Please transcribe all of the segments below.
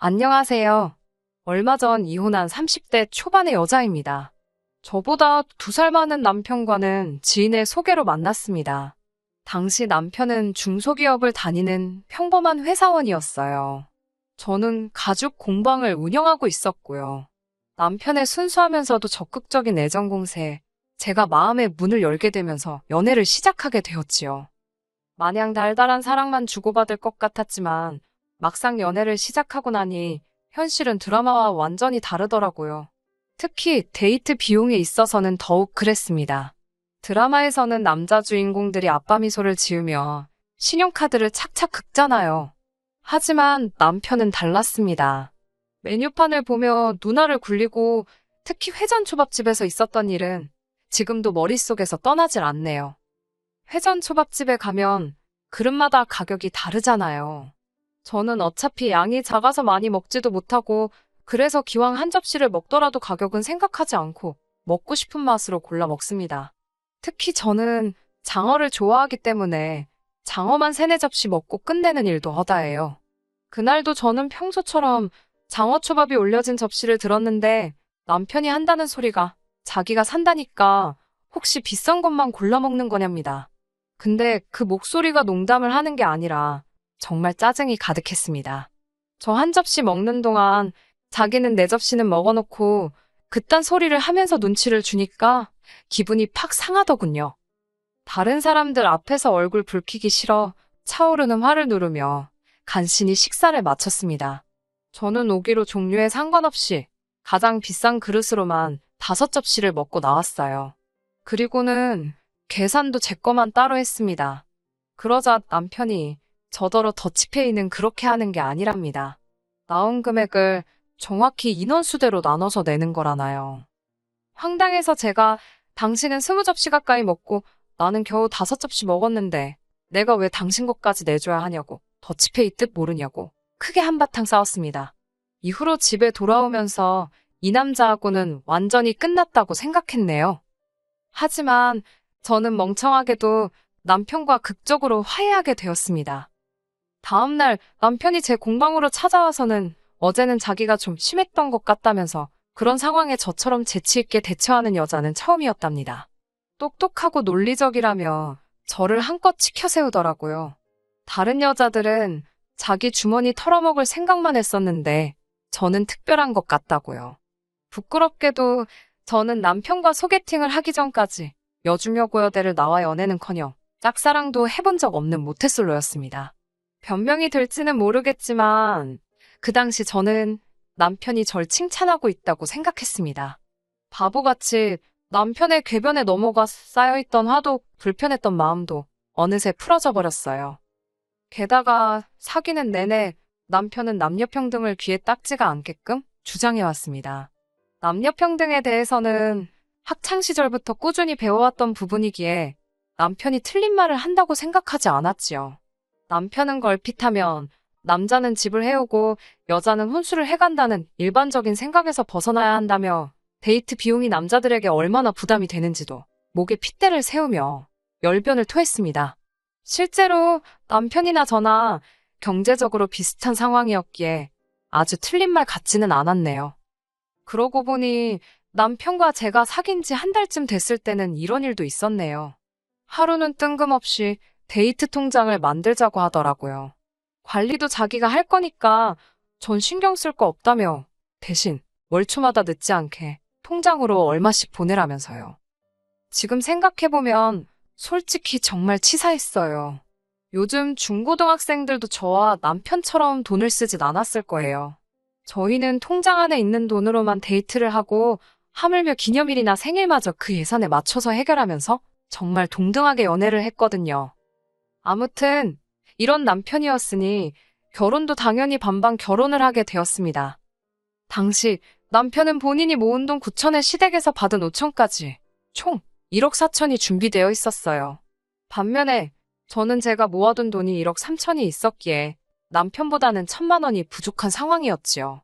안녕하세요. 얼마 전 이혼한 30대 초반의 여자입니다. 저보다 2살 많은 남편과는 지인의 소개로 만났습니다. 당시 남편은 중소기업을 다니는 평범한 회사원이었어요. 저는 가죽 공방을 운영하고 있었고요. 남편의 순수하면서도 적극적인 애정 공세에 제가 마음의 문을 열게 되면서 연애를 시작하게 되었지요. 마냥 달달한 사랑만 주고받을 것 같았지만 막상 연애를 시작하고 나니 현실은 드라마와 완전히 다르더라고요. 특히 데이트 비용에 있어서는 더욱 그랬습니다. 드라마에서는 남자 주인공들이 아빠 미소를 지으며 신용카드를 착착 긁잖아요. 하지만 남편은 달랐습니다. 메뉴판을 보며 눈알을 굴리고 특히 회전초밥집에서 있었던 일은 지금도 머릿속에서 떠나질 않네요. 회전초밥집에 가면 그릇마다 가격이 다르잖아요. 저는 어차피 양이 작아서 많이 먹지도 못하고 그래서 기왕 한 접시를 먹더라도 가격은 생각하지 않고 먹고 싶은 맛으로 골라 먹습니다. 특히 저는 장어를 좋아하기 때문에 장어만 3-4접시 먹고 끝내는 일도 허다해요. 그날도 저는 평소처럼 장어초밥이 올려진 접시를 들었는데 남편이 한다는 소리가 자기가 산다니까 혹시 비싼 것만 골라 먹는 거냐입니다. 근데 그 목소리가 농담을 하는 게 아니라 정말 짜증이 가득했습니다. 저 한 접시 먹는 동안 자기는 4접시는 먹어놓고 그딴 소리를 하면서 눈치를 주니까 기분이 팍 상하더군요. 다른 사람들 앞에서 얼굴 붉히기 싫어 차오르는 화를 누르며 간신히 식사를 마쳤습니다. 저는 오기로 종류에 상관없이 가장 비싼 그릇으로만 5접시를 먹고 나왔어요. 그리고는 계산도 제 거만 따로 했습니다. 그러자 남편이 저더러 더치페이는 그렇게 하는 게 아니랍니다. 나온 금액을 정확히 인원수대로 나눠서 내는 거라나요. 황당해서 제가 당신은 20접시 가까이 먹고 나는 겨우 5접시 먹었는데 내가 왜 당신 것까지 내줘야 하냐고 더치페이 뜻 모르냐고 크게 한바탕 싸웠습니다. 이후로 집에 돌아오면서 이 남자하고는 완전히 끝났다고 생각했네요. 하지만 저는 멍청하게도 남편과 극적으로 화해하게 되었습니다. 다음날 남편이 제 공방으로 찾아와서는 어제는 자기가 좀 심했던 것 같다면서 그런 상황에 저처럼 재치있게 대처하는 여자는 처음이었답니다. 똑똑하고 논리적이라며 저를 한껏 치켜세우더라고요. 다른 여자들은 자기 주머니 털어먹을 생각만 했었는데 저는 특별한 것 같다고요. 부끄럽게도 저는 남편과 소개팅을 하기 전까지 여중여 고여대를 나와 연애는커녕 짝사랑도 해본 적 없는 모태솔로였습니다. 변명이 될지는 모르겠지만 그 당시 저는 남편이 절 칭찬하고 있다고 생각했습니다. 바보같이 남편의 궤변에 넘어가 쌓여있던 화도 불편했던 마음도 어느새 풀어져 버렸어요. 게다가 사귀는 내내 남편은 남녀평등을 귀에 딱지가 않게끔 주장해왔습니다. 남녀평등에 대해서는 학창시절부터 꾸준히 배워왔던 부분이기에 남편이 틀린 말을 한다고 생각하지 않았지요. 남편은 걸핏하면 남자는 집을 해오고 여자는 혼수를 해간다는 일반적인 생각에서 벗어나야 한다며 데이트 비용이 남자들에게 얼마나 부담이 되는지도 목에 핏대를 세우며 열변을 토했습니다. 실제로 남편이나 저나 경제적으로 비슷한 상황이었기에 아주 틀린 말 같지는 않았네요. 그러고 보니 남편과 제가 사귄 지 1달쯤 됐을 때는 이런 일도 있었네요. 하루는 뜬금없이 데이트 통장을 만들자고 하더라고요. 관리도 자기가 할 거니까 전 신경 쓸 거 없다며 대신 월초마다 늦지 않게 통장으로 얼마씩 보내라면서요. 지금 생각해보면 솔직히 정말 치사했어요. 요즘 중고등학생들도 저와 남편처럼 돈을 쓰진 않았을 거예요. 저희는 통장 안에 있는 돈으로만 데이트를 하고 하물며 기념일이나 생일마저 그 예산에 맞춰서 해결하면서 정말 동등하게 연애를 했거든요. 아무튼 이런 남편이었으니 결혼도 당연히 반반 결혼을 하게 되었습니다. 당시 남편은 본인이 모은 돈 9천에 시댁에서 받은 5천까지 총 1억 4천이 준비되어 있었어요. 반면에 저는 제가 모아둔 돈이 1억 3천이 있었기에 남편보다는 1,000만 원이 부족한 상황이었지요.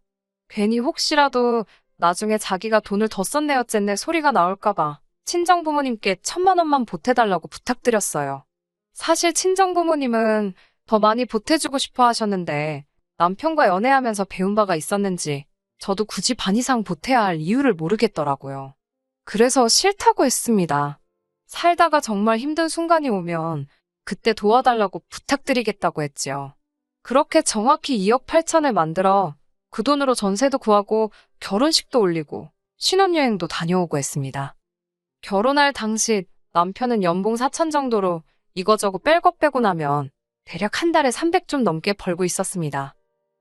괜히 혹시라도 나중에 자기가 돈을 더 썼네 어쨌네 소리가 나올까봐 친정부모님께 1,000만 원만 보태달라고 부탁드렸어요. 사실 친정부모님은 더 많이 보태주고 싶어 하셨는데 남편과 연애하면서 배운 바가 있었는지 저도 굳이 반 이상 보태야 할 이유를 모르겠더라고요. 그래서 싫다고 했습니다. 살다가 정말 힘든 순간이 오면 그때 도와달라고 부탁드리겠다고 했지요. 그렇게 정확히 2억 8천을 만들어 그 돈으로 전세도 구하고 결혼식도 올리고 신혼여행도 다녀오고 했습니다. 결혼할 당시 남편은 연봉 4천 정도로 이거저거 뺄 것 빼고 나면 대략 한 달에 300 좀 넘게 벌고 있었습니다.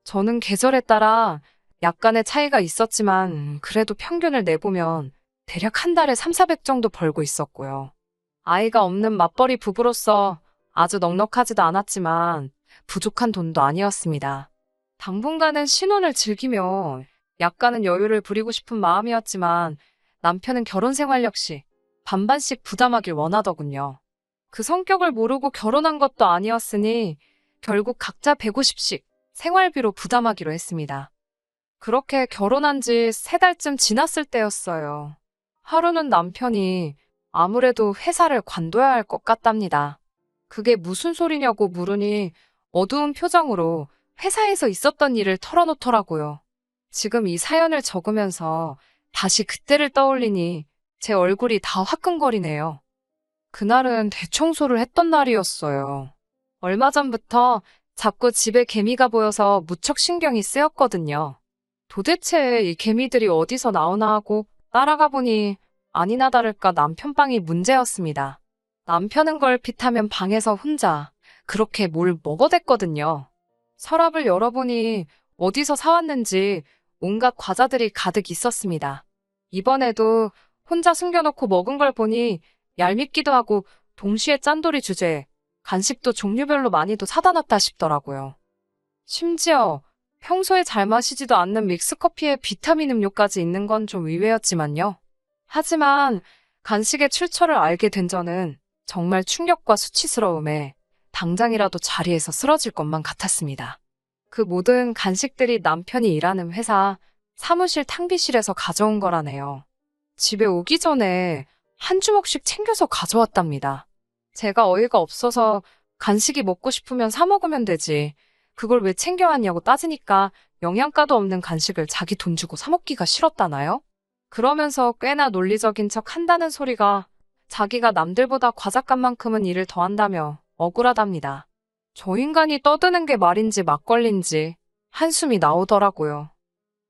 저는 계절에 따라 약간의 차이가 있었지만 그래도 평균을 내보면 대략 한 달에 3, 400 정도 벌고 있었고요. 아이가 없는 맞벌이 부부로서 아주 넉넉하지도 않았지만 부족한 돈도 아니었습니다. 당분간은 신혼을 즐기며 약간은 여유를 부리고 싶은 마음이었지만 남편은 결혼 생활 역시 반반씩 부담하길 원하더군요. 그 성격을 모르고 결혼한 것도 아니었으니 결국 각자 150씩 생활비로 부담하기로 했습니다. 그렇게 결혼한 지 3달쯤 지났을 때였어요. 하루는 남편이 아무래도 회사를 관둬야 할 것 같답니다. 그게 무슨 소리냐고 물으니 어두운 표정으로 회사에서 있었던 일을 털어놓더라고요. 지금 이 사연을 적으면서 다시 그때를 떠올리니 제 얼굴이 다 화끈거리네요. 그날은 대청소를 했던 날이었어요. 얼마 전부터 자꾸 집에 개미가 보여서 무척 신경이 쓰였거든요. 도대체 이 개미들이 어디서 나오나 하고 따라가 보니 아니나 다를까 남편 방이 문제였습니다. 남편은 걸핏하면 방에서 혼자 그렇게 뭘 먹어댔거든요. 서랍을 열어보니 어디서 사왔는지 온갖 과자들이 가득 있었습니다. 이번에도 혼자 숨겨놓고 먹은 걸 보니 얄밉기도 하고 동시에 짠돌이 주제에 간식도 종류별로 많이도 사다 놨다 싶더라고요. 심지어 평소에 잘 마시지도 않는 믹스커피에 비타민 음료까지 있는 건 좀 의외였지만요. 하지만 간식의 출처를 알게 된 저는 정말 충격과 수치스러움에 당장이라도 자리에서 쓰러질 것만 같았습니다. 그 모든 간식들이 남편이 일하는 회사 사무실 탕비실에서 가져온 거라네요. 집에 오기 전에 한 주먹씩 챙겨서 가져왔답니다. 제가 어이가 없어서 간식이 먹고 싶으면 사 먹으면 되지. 그걸 왜 챙겨왔냐고 따지니까 영양가도 없는 간식을 자기 돈 주고 사 먹기가 싫었다나요? 그러면서 꽤나 논리적인 척 한다는 소리가 자기가 남들보다 과잣값만큼은 일을 더 한다며 억울하답니다. 저 인간이 떠드는 게 말인지 막걸리인지 한숨이 나오더라고요.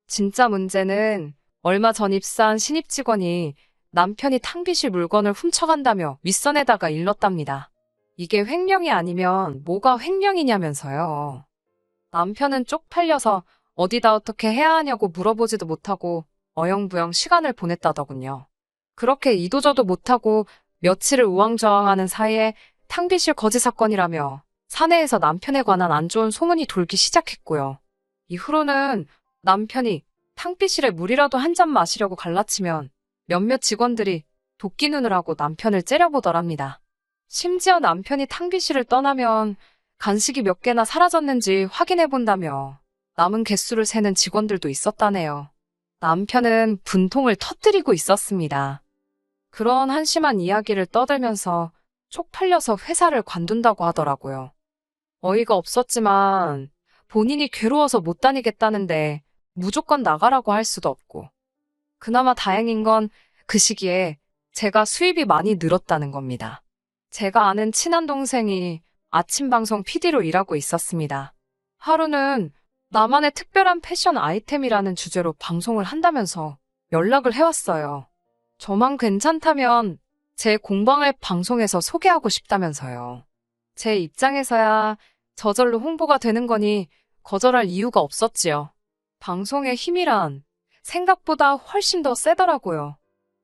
진짜 문제는 얼마 전 입사한 신입 직원이 남편이 탕비실 물건을 훔쳐간다며 윗선에다가 일렀답니다. 이게 횡령이 아니면 뭐가 횡령이냐면서요. 남편은 쪽팔려서 어디다 어떻게 해야 하냐고 물어보지도 못하고 어영부영 시간을 보냈다더군요. 그렇게 이도저도 못하고 며칠을 우왕좌왕하는 사이에 탕비실 거지 사건이라며 사내에서 남편에 관한 안 좋은 소문이 돌기 시작했고요. 이후로는 남편이 탕비실에 물이라도 한 잔 마시려고 갈라치면 몇몇 직원들이 도끼 눈을 하고 남편을 째려보더랍니다. 심지어 남편이 탕비실을 떠나면 간식이 몇 개나 사라졌는지 확인해 본다며 남은 개수를 세는 직원들도 있었다네요. 남편은 분통을 터뜨리고 있었습니다. 그런 한심한 이야기를 떠들면서 쪽팔려서 회사를 관둔다고 하더라고요. 어이가 없었지만 본인이 괴로워서 못 다니겠다는데 무조건 나가라고 할 수도 없고. 그나마 다행인 건 그 시기에 제가 수입이 많이 늘었다는 겁니다. 제가 아는 친한 동생이 아침 방송 PD로 일하고 있었습니다. 하루는 나만의 특별한 패션 아이템이라는 주제로 방송을 한다면서 연락을 해왔어요. 저만 괜찮다면 제 공방을 방송에서 소개하고 싶다면서요. 제 입장에서야 저절로 홍보가 되는 거니 거절할 이유가 없었지요. 방송의 힘이란 생각보다 훨씬 더 세더라고요.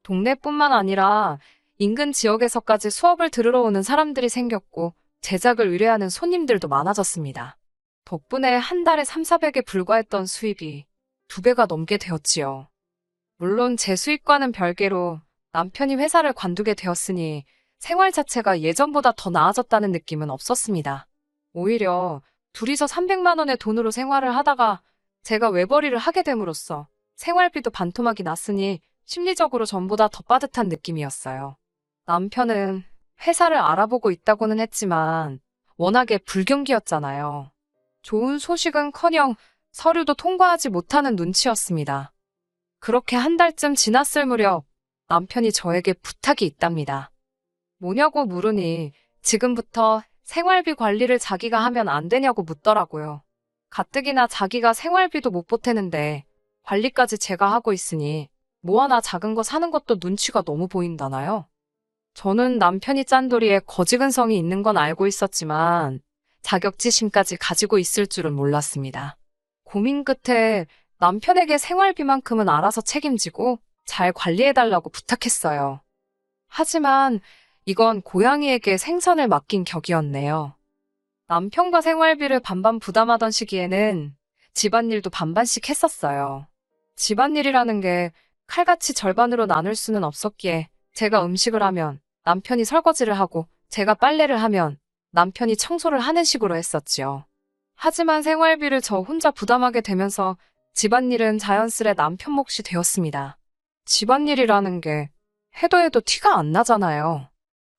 동네뿐만 아니라 인근 지역에서까지 수업을 들으러 오는 사람들이 생겼고 제작을 의뢰하는 손님들도 많아졌습니다. 덕분에 한 달에 3, 400에 불과했던 수입이 2배가 넘게 되었지요. 물론 제 수입과는 별개로 남편이 회사를 관두게 되었으니 생활 자체가 예전보다 더 나아졌다는 느낌은 없었습니다. 오히려 둘이서 300만 원의 돈으로 생활을 하다가 제가 외벌이를 하게 됨으로써 생활비도 반토막이 났으니 심리적으로 전보다 더 빠듯한 느낌이었어요. 남편은 회사를 알아보고 있다고는 했지만 워낙에 불경기였잖아요. 좋은 소식은커녕 서류도 통과하지 못하는 눈치였습니다. 그렇게 한 달쯤 지났을 무렵 남편이 저에게 부탁이 있답니다. 뭐냐고 물으니 지금부터 생활비 관리를 자기가 하면 안 되냐고 묻더라고요. 가뜩이나 자기가 생활비도 못 보태는데 관리까지 제가 하고 있으니 뭐 하나 작은 거 사는 것도 눈치가 너무 보인다나요? 저는 남편이 짠돌이에 거지근성이 있는 건 알고 있었지만 자격지심까지 가지고 있을 줄은 몰랐습니다. 고민 끝에 남편에게 생활비만큼은 알아서 책임지고 잘 관리해달라고 부탁했어요. 하지만 이건 고양이에게 생선을 맡긴 격이었네요. 남편과 생활비를 반반 부담하던 시기에는 집안일도 반반씩 했었어요. 집안일이라는 게 칼같이 절반으로 나눌 수는 없었기에 제가 음식을 하면 남편이 설거지를 하고 제가 빨래를 하면 남편이 청소를 하는 식으로 했었지요. 하지만 생활비를 저 혼자 부담하게 되면서 집안일은 자연스레 남편 몫이 되었습니다. 집안일이라는 게 해도 해도 티가 안 나잖아요.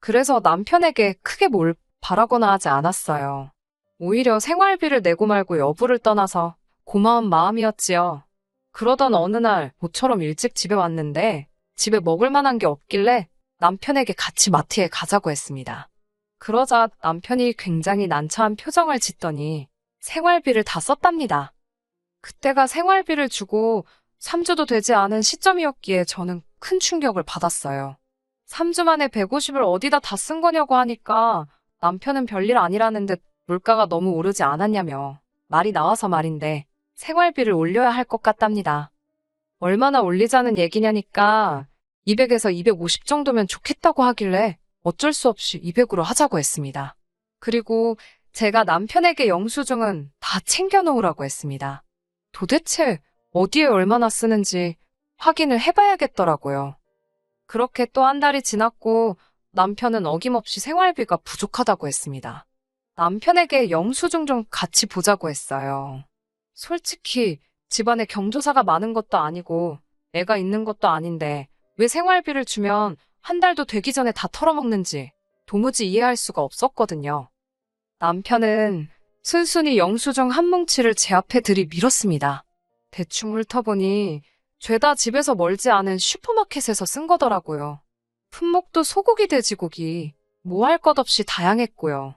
그래서 남편에게 크게 뭘 바라거나 하지 않았어요. 오히려 생활비를 내고 말고 여부를 떠나서 고마운 마음이었지요. 그러던 어느 날 모처럼 일찍 집에 왔는데 집에 먹을 만한 게 없길래 남편에게 같이 마트에 가자고 했습니다. 그러자 남편이 굉장히 난처한 표정을 짓더니 생활비를 다 썼답니다. 그때가 생활비를 주고 3주도 되지 않은 시점이었기에 저는 큰 충격을 받았어요. 3주 만에 150을 어디다 다 쓴 거냐고 하니까 남편은 별일 아니라는 듯 물가가 너무 오르지 않았냐며 말이 나와서 말인데 생활비를 올려야 할 것 같답니다. 얼마나 올리자는 얘기냐니까 200에서 250 정도면 좋겠다고 하길래 어쩔 수 없이 200으로 하자고 했습니다. 그리고 제가 남편에게 영수증은 다 챙겨놓으라고 했습니다. 도대체 어디에 얼마나 쓰는지 확인을 해봐야겠더라고요. 그렇게 또 한 달이 지났고 남편은 어김없이 생활비가 부족하다고 했습니다. 남편에게 영수증 좀 같이 보자고 했어요. 솔직히 집안에 경조사가 많은 것도 아니고 애가 있는 것도 아닌데 왜 생활비를 주면 한 달도 되기 전에 다 털어먹는지 도무지 이해할 수가 없었거든요. 남편은 순순히 영수증 한 뭉치를 제 앞에 들이밀었습니다. 대충 훑어보니 죄다 집에서 멀지 않은 슈퍼마켓에서 쓴 거더라고요. 품목도 소고기, 돼지고기, 뭐 할 것 없이 다양했고요.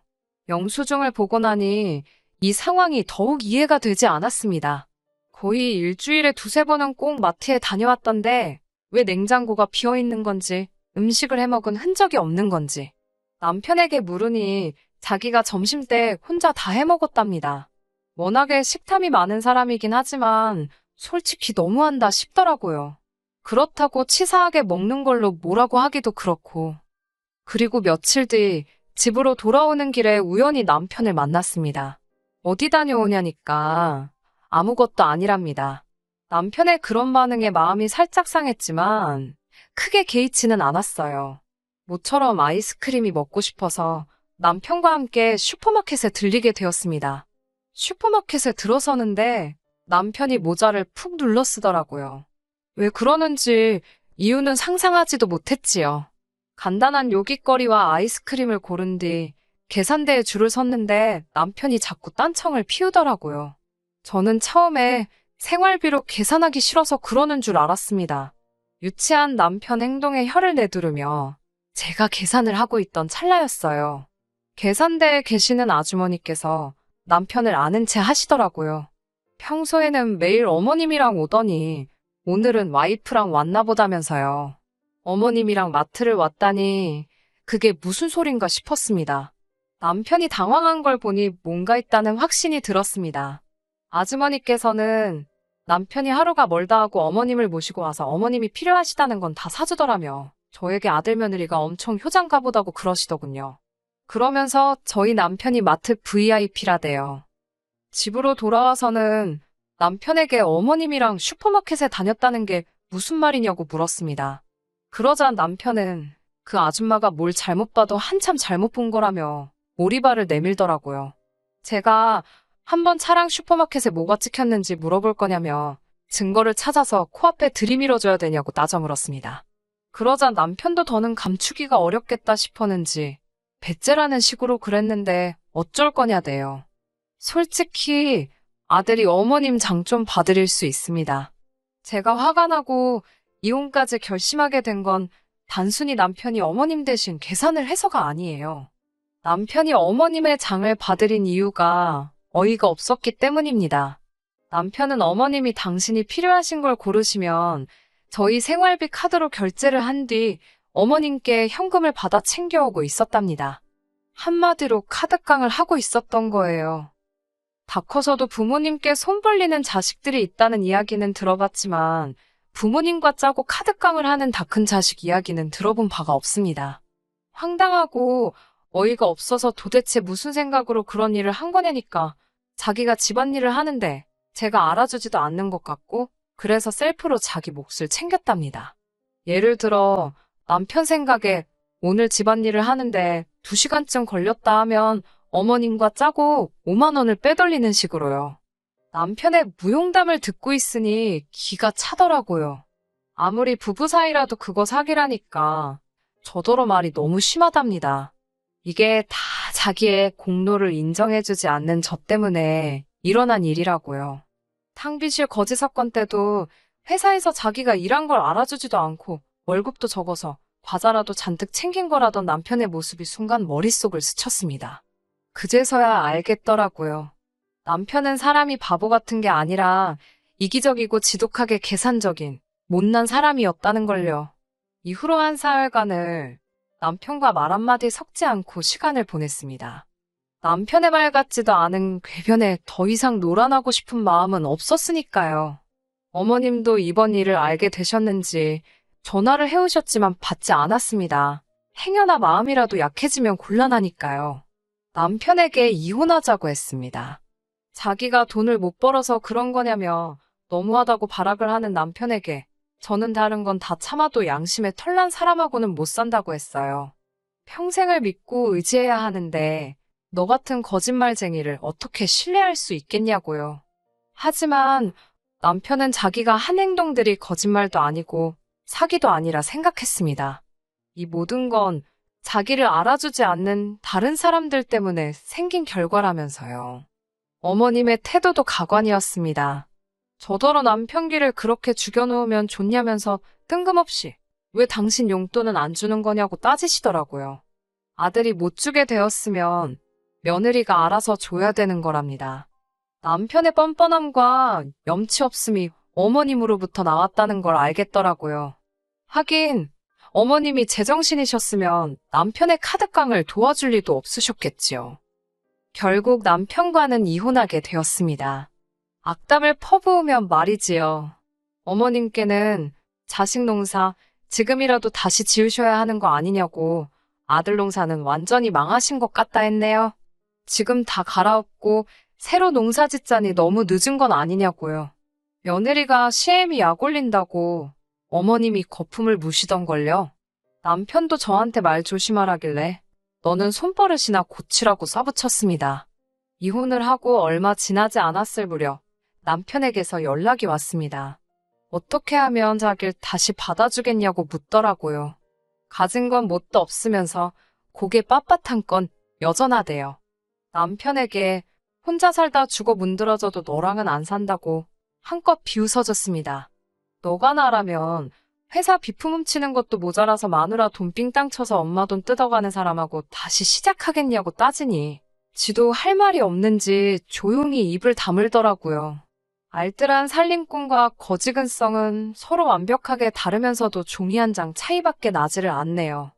영수증을 보고 나니 이 상황이 더욱 이해가 되지 않았습니다. 거의 일주일에 두세 번은 꼭 마트에 다녀왔던데 왜 냉장고가 비어있는 건지 음식을 해먹은 흔적이 없는 건지 남편에게 물으니 자기가 점심때 혼자 다 해먹었답니다. 워낙에 식탐이 많은 사람이긴 하지만 솔직히 너무한다 싶더라고요. 그렇다고 치사하게 먹는 걸로 뭐라고 하기도 그렇고. 그리고 며칠 뒤 집으로 돌아오는 길에 우연히 남편을 만났습니다. 어디 다녀오냐니까 아무것도 아니랍니다. 남편의 그런 반응에 마음이 살짝 상했지만 크게 개의치는 않았어요. 모처럼 아이스크림이 먹고 싶어서 남편과 함께 슈퍼마켓에 들리게 되었습니다. 슈퍼마켓에 들어서는데 남편이 모자를 푹 눌러 쓰더라고요. 왜 그러는지 이유는 상상하지도 못했지요. 간단한 요깃거리와 아이스크림을 고른 뒤 계산대에 줄을 섰는데 남편이 자꾸 딴청을 피우더라고요. 저는 처음에 생활비로 계산하기 싫어서 그러는 줄 알았습니다. 유치한 남편 행동에 혀를 내두르며 제가 계산을 하고 있던 찰나였어요. 계산대에 계시는 아주머니께서 남편을 아는 체 하시더라고요. 평소에는 매일 어머님이랑 오더니 오늘은 와이프랑 왔나 보다면서요. 어머님이랑 마트를 왔다니 그게 무슨 소린가 싶었습니다. 남편이 당황한 걸 보니 뭔가 있다는 확신이 들었습니다. 아주머니께서는 남편이 하루가 멀다 하고 어머님을 모시고 와서 어머님이 필요하시다는 건 다 사주더라며 저에게 아들 며느리가 엄청 효장가 보다고 그러시더군요. 그러면서 저희 남편이 마트 VIP라대요. 집으로 돌아와서는 남편에게 어머님이랑 슈퍼마켓에 다녔다는 게 무슨 말이냐고 물었습니다. 그러자 남편은 그 아줌마가 뭘 잘못 봐도 한참 잘못 본 거라며 오리발을 내밀더라고요. 제가 한번 차량 슈퍼마켓에 뭐가 찍혔는지 물어볼 거냐며 증거를 찾아서 코앞에 들이밀어줘야 되냐고 따져 물었습니다. 그러자 남편도 더는 감추기가 어렵겠다 싶었는지 배째라는 식으로 그랬는데 어쩔 거냐대요. 솔직히 아들이 어머님 장 좀 봐드릴 수 있습니다. 제가 화가 나고 이혼까지 결심하게 된 건 단순히 남편이 어머님 대신 계산을 해서가 아니에요. 남편이 어머님의 장을 봐드린 이유가 어이가 없었기 때문입니다. 남편은 어머님이 당신이 필요하신 걸 고르시면 저희 생활비 카드로 결제를 한 뒤 어머님께 현금을 받아 챙겨오고 있었답니다. 한마디로 카드깡을 하고 있었던 거예요. 다 커서도 부모님께 손 벌리는 자식들이 있다는 이야기는 들어봤지만 부모님과 짜고 카드깡을 하는 다 큰 자식 이야기는 들어본 바가 없습니다. 황당하고 어이가 없어서 도대체 무슨 생각으로 그런 일을 한 거냐니까 자기가 집안일을 하는데 제가 알아주지도 않는 것 같고 그래서 셀프로 자기 몫을 챙겼답니다. 예를 들어 남편 생각에 오늘 집안일을 하는데 2시간쯤 걸렸다 하면 어머님과 짜고 5만 원을 빼돌리는 식으로요. 남편의 무용담을 듣고 있으니 기가 차더라고요. 아무리 부부 사이라도 그거 사기라니까 저더러 말이 너무 심하답니다. 이게 다 자기의 공로를 인정해주지 않는 저 때문에 일어난 일이라고요. 탕비실 거지 사건 때도 회사에서 자기가 일한 걸 알아주지도 않고 월급도 적어서 과자라도 잔뜩 챙긴 거라던 남편의 모습이 순간 머릿속을 스쳤습니다. 그제서야 알겠더라고요. 남편은 사람이 바보 같은 게 아니라 이기적이고 지독하게 계산적인 못난 사람이었다는 걸요. 이후로 한 사흘간을 남편과 말 한마디 섞지 않고 시간을 보냈습니다. 남편의 말 같지도 않은 궤변에 더 이상 놀아나고 싶은 마음은 없었으니까요. 어머님도 이번 일을 알게 되셨는지 전화를 해오셨지만 받지 않았습니다. 행여나 마음이라도 약해지면 곤란하니까요. 남편에게 이혼하자고 했습니다. 자기가 돈을 못 벌어서 그런 거냐며 너무하다고 발악을 하는 남편에게 저는 다른 건 다 참아도 양심에 털난 사람하고는 못 산다고 했어요. 평생을 믿고 의지해야 하는데 너 같은 거짓말쟁이를 어떻게 신뢰할 수 있겠냐고요. 하지만 남편은 자기가 한 행동들이 거짓말도 아니고 사기도 아니라 생각했습니다. 이 모든 건 자기를 알아주지 않는 다른 사람들 때문에 생긴 결과라면서요. 어머님의 태도도 가관이었습니다. 저더러 남편 귀를 그렇게 죽여놓으면 좋냐면서 뜬금없이 왜 당신 용돈은 안 주는 거냐고 따지시더라고요. 아들이 못 주게 되었으면 며느리가 알아서 줘야 되는 거랍니다. 남편의 뻔뻔함과 염치 없음이 어머님으로부터 나왔다는 걸 알겠더라고요. 하긴 어머님이 제정신이셨으면 남편의 카드깡을 도와줄 리도 없으셨겠지요. 결국 남편과는 이혼하게 되었습니다. 악담을 퍼부으면 말이지요. 어머님께는 자식 농사 지금이라도 다시 지으셔야 하는 거 아니냐고 아들 농사는 완전히 망하신 것 같다 했네요. 지금 다 갈아엎고 새로 농사 짓자니 너무 늦은 건 아니냐고요. 며느리가 시애미 약 올린다고 어머님이 거품을 무시던걸요. 남편도 저한테 말 조심하라길래 너는 손버릇이나 고치라고 써붙였습니다. 이혼을 하고 얼마 지나지 않았을 무렵 남편에게서 연락이 왔습니다. 어떻게 하면 자기를 다시 받아주겠냐고 묻더라고요. 가진 건 뭣도 없으면서 고개 빳빳한 건 여전하대요. 남편에게 혼자 살다 죽어 문드러져도 너랑은 안 산다고 한껏 비웃어줬습니다. 너가 나라면 회사 비품 훔치는 것도 모자라서 마누라 돈 삥땅 쳐서 엄마 돈 뜯어가는 사람하고 다시 시작하겠냐고 따지니 지도 할 말이 없는지 조용히 입을 다물더라고요. 알뜰한 살림꾼과 거지근성은 서로 완벽하게 다르면서도 종이 한 장 차이밖에 나지를 않네요.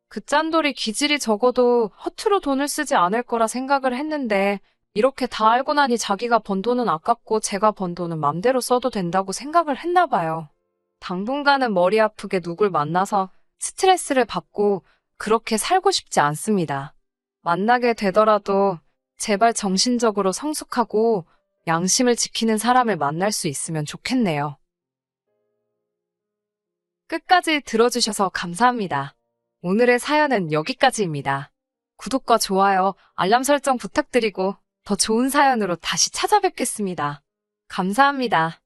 그 짠돌이 기질이 적어도 허투루 돈을 쓰지 않을 거라 생각을 했는데 이렇게 다 알고 나니 자기가 번 돈은 아깝고 제가 번 돈은 맘대로 써도 된다고 생각을 했나 봐요. 당분간은 머리 아프게 누굴 만나서 스트레스를 받고 그렇게 살고 싶지 않습니다. 만나게 되더라도 제발 정신적으로 성숙하고 양심을 지키는 사람을 만날 수 있으면 좋겠네요. 끝까지 들어주셔서 감사합니다. 오늘의 사연은 여기까지입니다. 구독과 좋아요, 알람 설정 부탁드리고 더 좋은 사연으로 다시 찾아뵙겠습니다. 감사합니다.